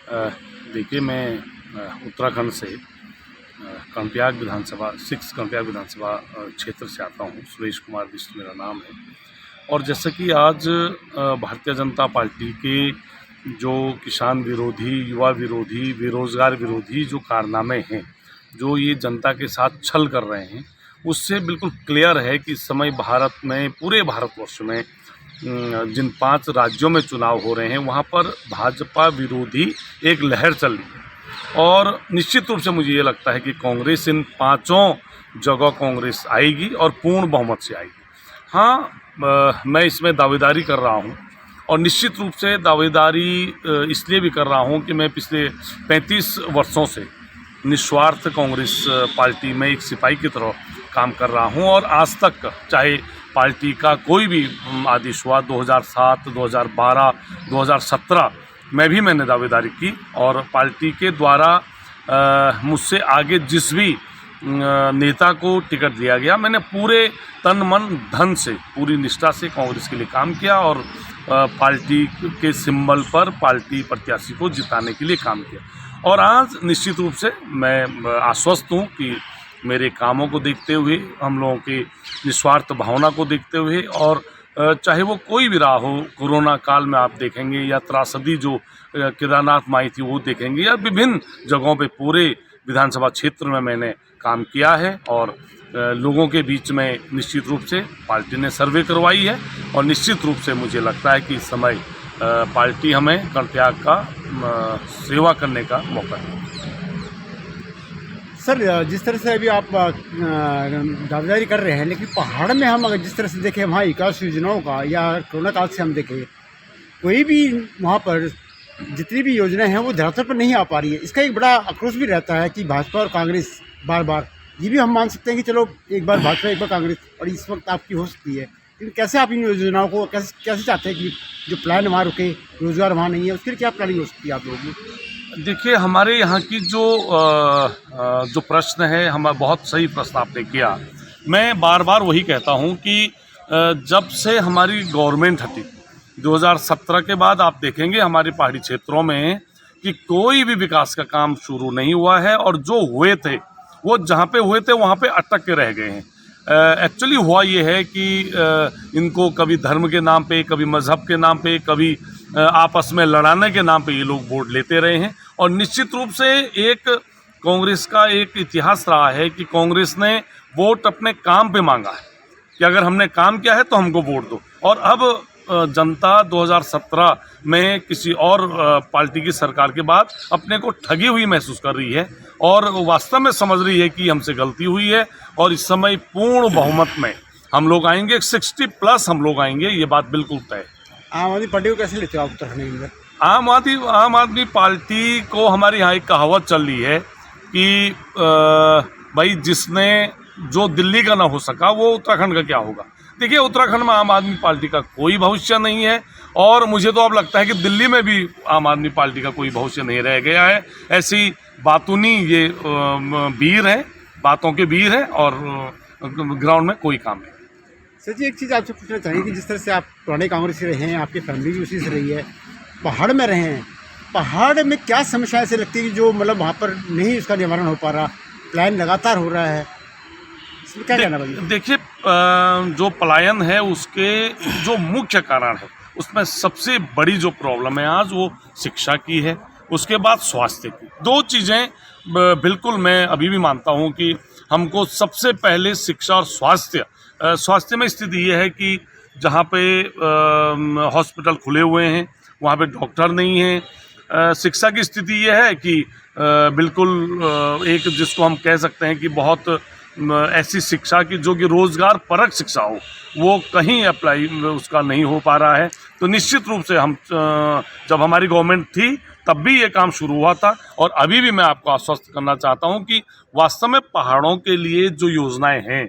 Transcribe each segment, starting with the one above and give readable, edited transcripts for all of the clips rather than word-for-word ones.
अ, देखिए मैं उत्तराखंड से कर्णप्रयाग विधानसभा कर्णप्रयाग विधानसभा क्षेत्र से आता हूँ। सुरेश कुमार बिष्ट मेरा नाम है। और जैसे कि आज भारतीय जनता पार्टी के जो किसान विरोधी, युवा विरोधी, बेरोज़गार विरोधी जो कारनामे हैं, जो ये जनता के साथ छल कर रहे हैं, उससे बिल्कुल क्लियर है कि इस समय भारत में, पूरे भारतवर्ष में जिन 5 राज्यों में चुनाव हो रहे हैं, वहाँ पर भाजपा विरोधी एक लहर चल रही है। और निश्चित रूप से मुझे ये लगता है कि कांग्रेस इन 5 जगह कांग्रेस आएगी और पूर्ण बहुमत से आएगी। हाँ, मैं इसमें दावेदारी कर रहा हूँ और निश्चित रूप से दावेदारी इसलिए भी कर रहा हूँ कि मैं पिछले 35 वर्षों से निस्वार्थ कांग्रेस पार्टी में एक सिपाही की तरह काम कर रहा हूँ और आज तक चाहे पार्टी का कोई भी आदेश हुआ 2007, 2012, 2017 में भी मैंने दावेदारी की और पार्टी के द्वारा मुझसे आगे जिस भी नेता को टिकट दिया गया, मैंने पूरे तन मन धन से, पूरी निष्ठा से कांग्रेस के लिए काम किया और पार्टी के सिंबल पर पार्टी प्रत्याशी को जिताने के लिए काम किया। और आज निश्चित रूप से मैं आश्वस्त हूँ कि मेरे कामों को देखते हुए, हम लोगों की निस्वार्थ भावना को देखते हुए, और चाहे वो कोई भी रहा हो, कोरोना काल में आप देखेंगे या त्रासदी जो केदारनाथ में आई थी वो देखेंगे, या विभिन्न जगहों पे पूरे विधानसभा क्षेत्र में मैंने काम किया है और लोगों के बीच में निश्चित रूप से पार्टी ने सर्वे करवाई है और निश्चित रूप से मुझे लगता है कि इस समय पार्टी हमें कर्णप्रयाग का सेवा करने का मौका देगी। सर, जिस तरह से अभी आप दावेदारी कर रहे हैं, लेकिन पहाड़ में हम अगर जिस तरह से देखें वहाँ विकास योजनाओं का, या कोरोना काल से हम देखें, कोई भी वहाँ पर जितनी भी योजनाएं हैं वो धरातल पर नहीं आ पा रही है। इसका एक बड़ा आक्रोश भी रहता है कि भाजपा और कांग्रेस बार बार, ये भी हम मान सकते हैं कि चलो एक बार भाजपा एक बार कांग्रेस, और इस वक्त आपकी हो सकती है, लेकिन कैसे आप इन योजनाओं को कैसे चाहते हैं कि जो प्लान वहाँ रुके, रोजगार वहाँ नहीं है, उसके लिए क्या प्लानिंग हो सकती है आप लोगों की? देखिए, हमारे यहाँ की जो प्रश्न है, हम बहुत सही प्रश्न आपने किया। मैं बार बार वही कहता हूँ कि जब से हमारी गवर्नमेंट हटी 2017 के बाद, आप देखेंगे हमारे पहाड़ी क्षेत्रों में कि कोई भी विकास का काम शुरू नहीं हुआ है और जो हुए थे वो जहाँ पे हुए थे वहाँ पे अटक के रह गए हैं। एक्चुअली हुआ ये है कि इनको कभी धर्म के नाम पे, कभी मज़हब के नाम पे, कभी आपस में लड़ाने के नाम पे ये लोग वोट लेते रहे हैं। और निश्चित रूप से एक कांग्रेस का एक इतिहास रहा है कि कांग्रेस ने वोट अपने काम पे मांगा है कि अगर हमने काम किया है तो हमको वोट दो। और अब जनता 2017 में किसी और पार्टी की सरकार के बाद अपने को ठगी हुई महसूस कर रही है और वास्तव में समझ रही है कि हमसे गलती हुई है और इस समय पूर्ण बहुमत में हम लोग आएंगे, 60+ हम लोग आएंगे, ये बात बिल्कुल तय है। आम आदमी पार्टी को कैसे लेते हो आप उत्तराखंड के अंदर? आम आदमी पार्टी को हमारे यहाँ एक कहावत चल रही है कि भाई जिसने जो दिल्ली का ना हो सका वो उत्तराखंड का क्या होगा। देखिए, उत्तराखंड में आम आदमी पार्टी का कोई भविष्य नहीं है और मुझे तो अब लगता है कि दिल्ली में भी आम आदमी पार्टी का कोई भविष्य नहीं रह गया है। ऐसी बातूनी ये वीर हैं, बातों के वीर हैं और ग्राउंड में कोई काम नहीं। सर जी, एक चीज़ आपसे पूछना चाहिए कि जिस तरह से आप पुराने कांग्रेस से रहे हैं, आपकी फैमिली भी उसी से रही है, पहाड़ में रहे हैं, पहाड़ में क्या समस्या ऐसे लगती है कि जो मतलब वहाँ पर नहीं उसका निवारण हो पा रहा, प्लान लगातार हो रहा है, इसमें क्या कहना भाई? देखिए, जो पलायन है उसके जो मुख्य कारण है उसमें सबसे बड़ी जो प्रॉब्लम है आज वो शिक्षा की है, उसके बाद स्वास्थ्य की। 2 चीज़ें बिल्कुल मैं अभी भी मानता हूँ कि हमको सबसे पहले शिक्षा और स्वास्थ्य में स्थिति ये है कि जहाँ पे हॉस्पिटल खुले हुए हैं वहाँ पे डॉक्टर नहीं हैं। शिक्षा की स्थिति ये है कि बिल्कुल एक जिसको हम कह सकते हैं कि बहुत ऐसी शिक्षा की जो कि रोज़गार परक शिक्षा हो, वो कहीं अप्लाई उसका नहीं हो पा रहा है। तो निश्चित रूप से हम जब हमारी गवर्नमेंट थी तब भी ये काम शुरू हुआ था और अभी भी मैं आपको आश्वस्त करना चाहता हूँ कि वास्तव में पहाड़ों के लिए जो योजनाएं हैं,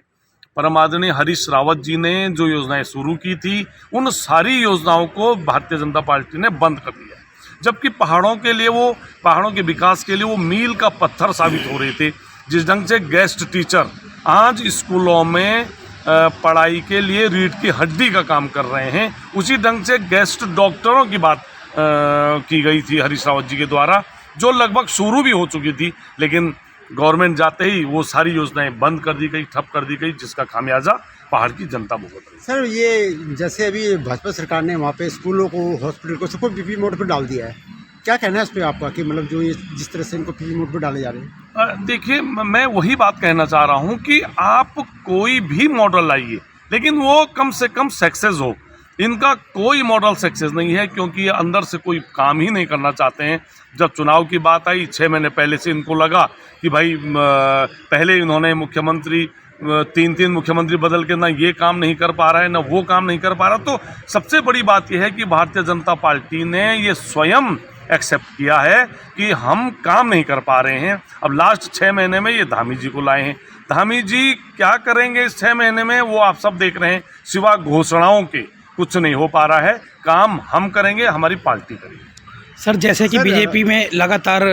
परम आदरणीय हरीश रावत जी ने जो योजनाएं शुरू की थी, उन सारी योजनाओं को भारतीय जनता पार्टी ने बंद कर दिया। जबकि पहाड़ों के लिए, वो पहाड़ों के विकास के लिए वो मील का पत्थर साबित हो रहे थे। जिस ढंग से गेस्ट टीचर आज स्कूलों में पढ़ाई के लिए रीढ़ की हड्डी का काम कर रहे हैं, उसी ढंग से गेस्ट डॉक्टरों की बात की गई थी हरीश रावत जी के द्वारा, जो लगभग शुरू भी हो चुकी थी, लेकिन गवर्नमेंट जाते ही वो सारी योजनाएं बंद कर दी गई, ठप कर दी गई, जिसका खामियाजा पहाड़ की जनता भुगत रही। सर, ये जैसे अभी भाजपा सरकार ने वहाँ पे स्कूलों को, हॉस्पिटल को, सबको पीपी मोड पर डाल दिया है, क्या कहना है इस पर आपका कि मतलब जो ये जिस तरह से इनको पीपी मोड पर डाले जा रहे हैं? देखिए, मैं वही बात कहना चाह रहा हूँ कि आप कोई भी मॉडल लाइए, लेकिन वो कम से कम सक्सेस हो। इनका कोई मॉडल सक्सेस नहीं है, क्योंकि ये अंदर से कोई काम ही नहीं करना चाहते हैं। जब चुनाव की बात आई 6 महीने पहले से इनको लगा कि भाई पहले इन्होंने मुख्यमंत्री 3-3 मुख्यमंत्री बदल के ना ये काम नहीं कर पा रहा है, ना वो काम नहीं कर पा रहा। तो सबसे बड़ी बात यह है कि भारतीय जनता पार्टी ने ये स्वयं एक्सेप्ट किया है कि हम काम नहीं कर पा रहे हैं। अब लास्ट 6 महीने में ये धामी जी को लाए हैं। धामी जी क्या करेंगे इस 6 महीने में, वो आप सब देख रहे हैं। सिवा घोषणाओं के कुछ नहीं हो पा रहा है। काम हम करेंगे, हमारी पार्टी करेगी। सर, जैसे कि बीजेपी में लगातार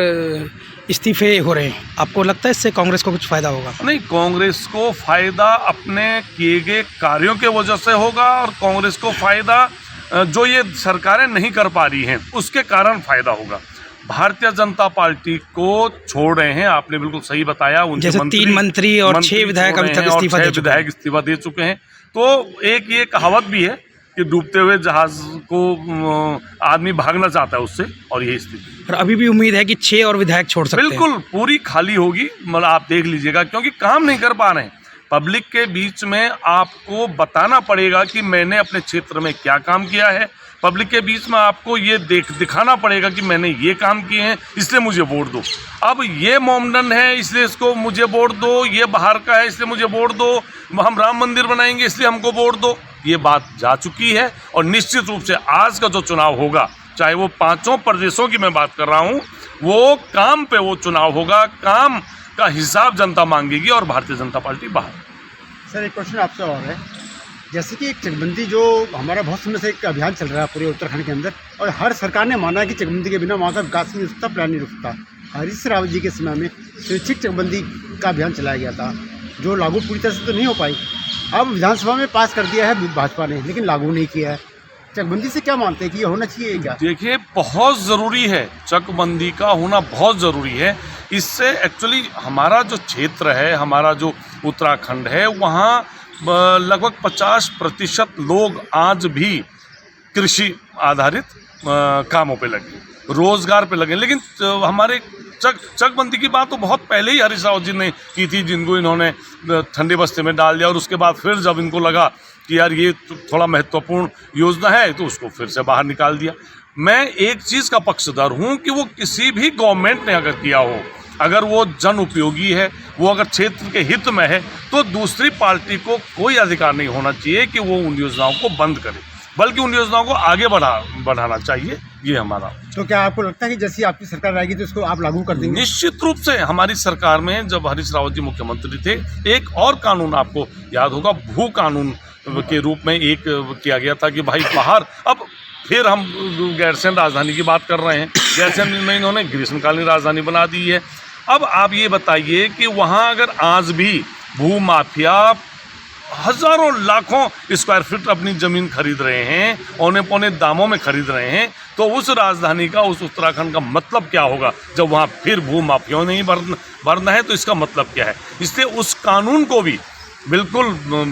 इस्तीफे हो रहे हैं, आपको लगता है इससे कांग्रेस को कुछ फ़ायदा होगा? नहीं, कांग्रेस को फ़ायदा अपने किए गए कार्यों के वजह से होगा, और कांग्रेस को फ़ायदा जो ये सरकारें नहीं कर पा रही हैं उसके कारण फ़ायदा होगा। भारतीय जनता पार्टी को छोड़ रहे हैं, आपने बिल्कुल सही बताया। जैसे 3 मंत्री और 6 विधायक अभी तक इस्तीफा दे चुके हैं। तो एक ये कहावत भी है कि डूबते हुए जहाज को आदमी भागना चाहता है उससे, और यही स्थिति। और अभी भी उम्मीद है कि 6 और विधायक छोड़ सकते हैं? बिल्कुल, पूरी खाली होगी। मतलब आप देख लीजिएगा, क्योंकि काम नहीं कर पा रहे हैं। पब्लिक के बीच में आपको बताना पड़ेगा कि मैंने अपने क्षेत्र में क्या काम किया है। पब्लिक के बीच में आपको ये दिखाना पड़ेगा कि मैंने ये काम किए हैं, इसलिए मुझे वोट दो। अब ये मोमडन है इसलिए इसको मुझे वोट दो, ये बाहर का है इसलिए मुझे वोट दो, हम राम मंदिर बनाएंगे इसलिए हमको वोट दो, ये बात जा चुकी है। और निश्चित रूप से आज का जो चुनाव होगा, चाहे वो 5 प्रदेशों की मैं बात कर रहा हूँ, वो काम पे वो चुनाव होगा। काम का हिसाब जनता मांगेगी और भारतीय जनता पार्टी बाहर। सर, एक क्वेश्चन आपसे और है। जैसे कि एक चकबंदी जो हमारा बहुत समय से एक अभियान चल रहा है पूरे उत्तराखंड के अंदर, और हर सरकार ने माना कि चकबंदी के बिना वहाँ का विकास नहीं रुकता, प्लान नहीं रुकता। हरीश रावत जी के समय में स्वैच्छिक चकबंदी का अभियान चलाया गया था, जो लागू पूरी तरह से तो नहीं हो पाई। अब विधानसभा में पास कर दिया है भाजपा ने, लेकिन लागू नहीं किया है। चकबंदी से क्या मानते हैं कि ये होना चाहिए क्या? देखिए, बहुत ज़रूरी है, चकबंदी का होना बहुत ज़रूरी है। इससे एक्चुअली हमारा जो क्षेत्र है, हमारा जो उत्तराखंड है, वहाँ लगभग 50% लोग आज भी कृषि आधारित कामों पे लगे, रोजगार पे लगे। लेकिन हमारे चकबंदी की बात तो बहुत पहले ही हरीश रावत जी ने की थी, जिनको इन्होंने ठंडे बस्ते में डाल दिया। और उसके बाद फिर जब इनको लगा कि यार ये थोड़ा महत्वपूर्ण योजना है, तो उसको फिर से बाहर निकाल दिया। मैं एक चीज़ का पक्षधर हूँ कि वो किसी भी गवर्नमेंट ने अगर किया हो, अगर वो जन उपयोगी है, वो अगर क्षेत्र के हित में है, तो दूसरी पार्टी को कोई अधिकार नहीं होना चाहिए कि वो उन योजनाओं को बंद करे, बल्कि उन योजनाओं को आगे बढ़ाना चाहिए। ये हमारा। तो क्या आपको लगता है कि जैसी आपकी सरकार आएगी तो इसको आप लागू कर देंगे? निश्चित रूप से। हमारी सरकार में जब हरीश रावत जी मुख्यमंत्री थे, एक और कानून आपको याद होगा, भू कानून के रूप में एक किया गया था कि भाई बाहर, अब फिर हम गैरसैंण राजधानी की बात कर रहे हैं। गैरसैंण में इन्होंने ग्रीष्मकालीन राजधानी बना दी है। अब आप ये बताइए कि वहाँ अगर आज भी भू माफिया हजारों लाखों स्क्वायर फीट अपनी ज़मीन खरीद रहे हैं, औने पौने दामों में खरीद रहे हैं, तो उस राजधानी का, उस उत्तराखंड का मतलब क्या होगा जब वहाँ फिर भू माफियाओं नहीं भरना है? तो इसका मतलब क्या है? इसलिए उस कानून को भी बिल्कुल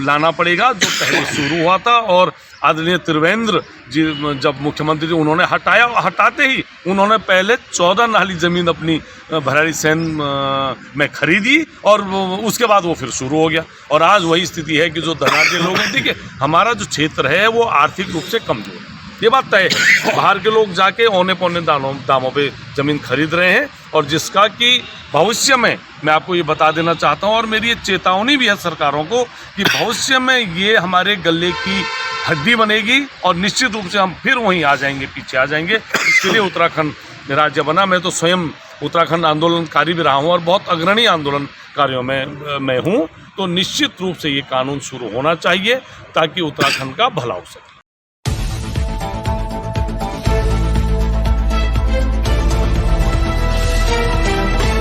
लाना पड़ेगा जो पहले शुरू हुआ था। और आदरणीय त्रिवेंद्र जी जब मुख्यमंत्री थे, उन्होंने हटाते ही उन्होंने पहले 14 नाली ज़मीन अपनी भराड़ीसैंण में खरीदी, और उसके बाद वो फिर शुरू हो गया। और आज वही स्थिति है कि जो धनाढ्य लोग हैं, देखिए हमारा जो क्षेत्र है वो आर्थिक रूप से कमजोर है, ये बात तय है। बाहर के लोग जाके औने पौने दामों पे ज़मीन खरीद रहे हैं, और जिसका कि भविष्य में मैं आपको ये बता देना चाहता हूँ, और मेरी ये चेतावनी भी है सरकारों को, कि भविष्य में ये हमारे गले की हड्डी बनेगी, और निश्चित रूप से हम फिर वहीं आ जाएंगे, पीछे आ जाएंगे। इसके लिए उत्तराखंड राज्य बना। मैं तो स्वयं उत्तराखंड आंदोलनकारी भी रहा हूँ, और बहुत अग्रणी आंदोलनकारियों में मैं हूँ। तो निश्चित रूप से ये कानून शुरू होना चाहिए, ताकि उत्तराखंड का भला हो सके।